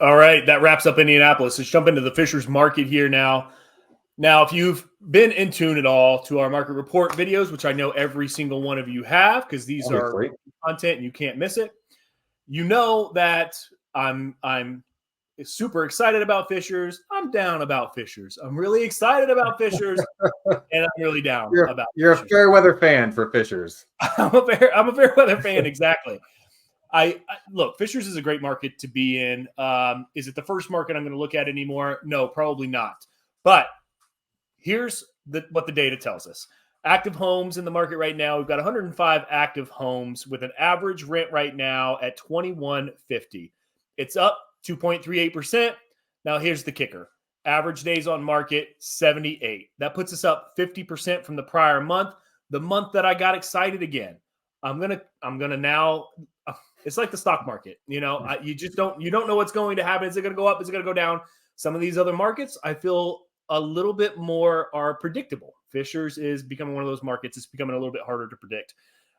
All right, that wraps up Indianapolis. Let's jump into the Fishers market here now. Now, if you've been in tune at all to our market report videos, which I know every single one of you have, because these are content and you can't miss it, you know that I'm super excited about Fishers. I'm down about Fishers. I'm really excited about Fishers, and I'm really down about. You're Fishers. A fair weather fan for Fishers. I'm a fair weather fan, exactly. I look, Fishers is a great market to be in. Is it the first market I'm going to look at anymore? No, probably not. But here's what the data tells us. Active homes in the market right now. We've got 105 active homes with an average rent right now at $21.50. It's up 2.38%. Now here's the kicker. Average days on market, 78. That puts us up 50% from the prior month. The month that I got excited again. I'm gonna now. It's like the stock market, you know. You don't know what's going to happen. Is it going to go up? Is it going to go down? Some of these other markets, I feel a little bit more are predictable. Fishers is becoming one of those markets. It's becoming a little bit harder to predict.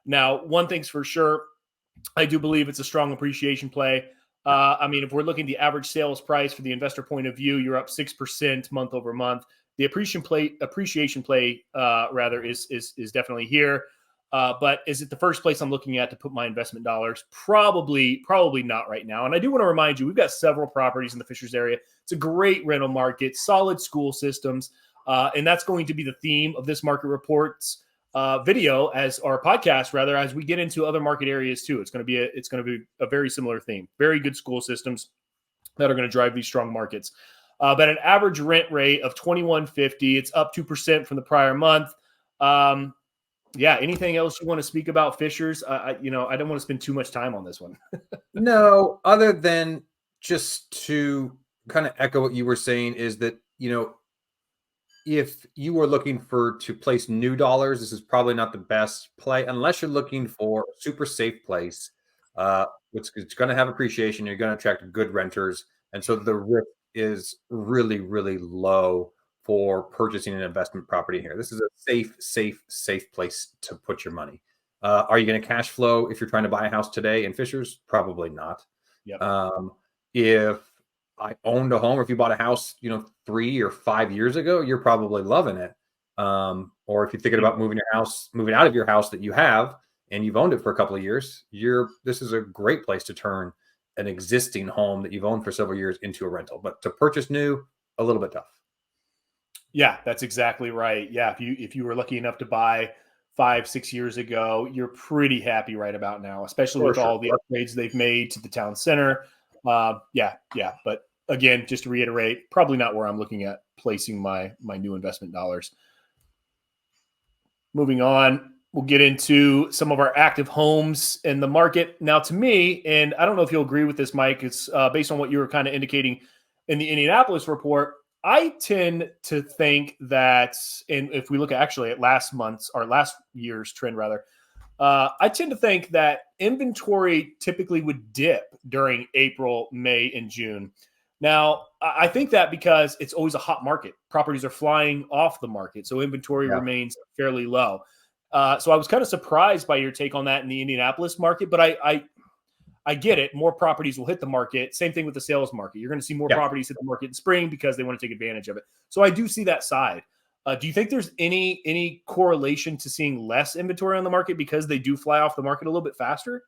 Now, one thing's for sure, I do believe it's a strong appreciation play. I mean, if we're looking at the average sales price for the investor point of view, you're up 6% month over month. The appreciation play is definitely here. But is it the first place I'm looking at to put my investment dollars? Probably not right now. And I do want to remind you, we've got several properties in the Fishers area. It's a great rental market, solid school systems. And that's going to be the theme of this market reports video as we get into other market areas too. It's going to be a very similar theme. Very good school systems that are going to drive these strong markets. But an average rent rate of $21.50. It's up 2% from the prior month. Yeah. Anything else you want to speak about Fishers? I don't want to spend too much time on this one. No, other than just to kind of echo what you were saying is that, if you were looking to place new dollars, this is probably not the best play unless you're looking for a super safe place, which is going to have appreciation. You're going to attract good renters. And so the risk is really, really low for purchasing an investment property here. This is a safe place to put your money. Are you going to cash flow if you're trying to buy a house today in Fishers? Probably not. Yep. If I owned a home, or if you bought a house, 3 or 5 years ago, you're probably loving it. Or if you're thinking about moving out of your house that you have and you've owned it for a couple of years, this is a great place to turn an existing home that you've owned for several years into a rental. But to purchase new, a little bit tough. Yeah, that's exactly right. Yeah, if you were lucky enough to buy 5-6 years ago, you're pretty happy right about now, especially with all the upgrades they've made to the town center. Yeah. But again, just to reiterate, probably not where I'm looking at placing my new investment dollars. Moving on, we'll get into some of our active homes in the market. Now, to me, and I don't know if you'll agree with this, Mike, it's based on what you were kind of indicating in the Indianapolis report. I tend to think that, and if we look at last year's trend rather, I tend to think that inventory typically would dip during April, May, and June. Now, I think that because it's always a hot market. Properties are flying off the market, so inventory remains fairly low. So I was kind of surprised by your take on that in the Indianapolis market, but I get it. More properties will hit the market. Same thing with the sales market. You're going to see more properties hit the market in spring because they want to take advantage of it. So I do see that side. Do you think there's any correlation to seeing less inventory on the market because they do fly off the market a little bit faster?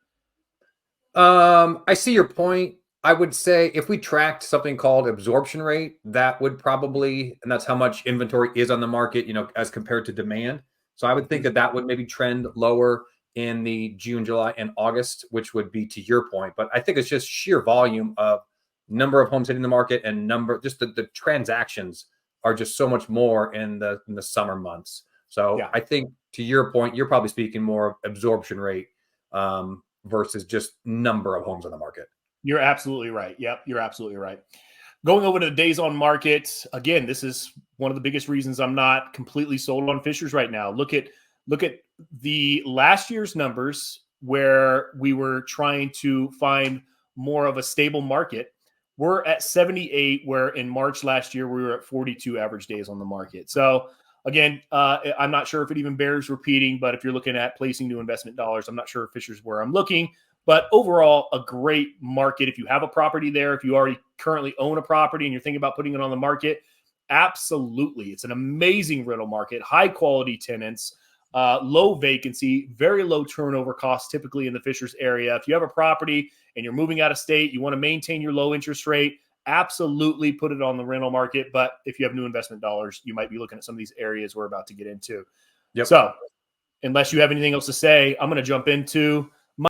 I see your point. I would say if we tracked something called absorption rate, that would probably, and that's how much inventory is on the market, as compared to demand. So I would think that would maybe trend lower in the June, July, and August, which would be to your point. But I think it's just sheer volume of number of homes hitting the market and just the transactions are just so much more in the summer months. So I think to your point, you're probably speaking more of absorption rate versus just number of homes on the market. You're absolutely right. Yep, you're absolutely right. Going over to the days on market, again, this is one of the biggest reasons I'm not completely sold on Fishers right now. Look at the last year's numbers where we were trying to find more of a stable market. We're at 78, where in March last year, we were at 42 average days on the market. So again, I'm not sure if it even bears repeating, but if you're looking at placing new investment dollars, I'm not sure if Fishers where I'm looking. But overall, a great market. If you have a property there, if you already currently own a property and you're thinking about putting it on the market, absolutely. It's an amazing rental market, high quality tenants, low vacancy, very low turnover costs typically in the Fishers area. If you have a property and you're moving out of state, you want to maintain your low interest rate, absolutely put it on the rental market. But if you have new investment dollars, you might be looking at some of these areas we're about to get into. Yep. So unless you have anything else to say, I'm going to jump into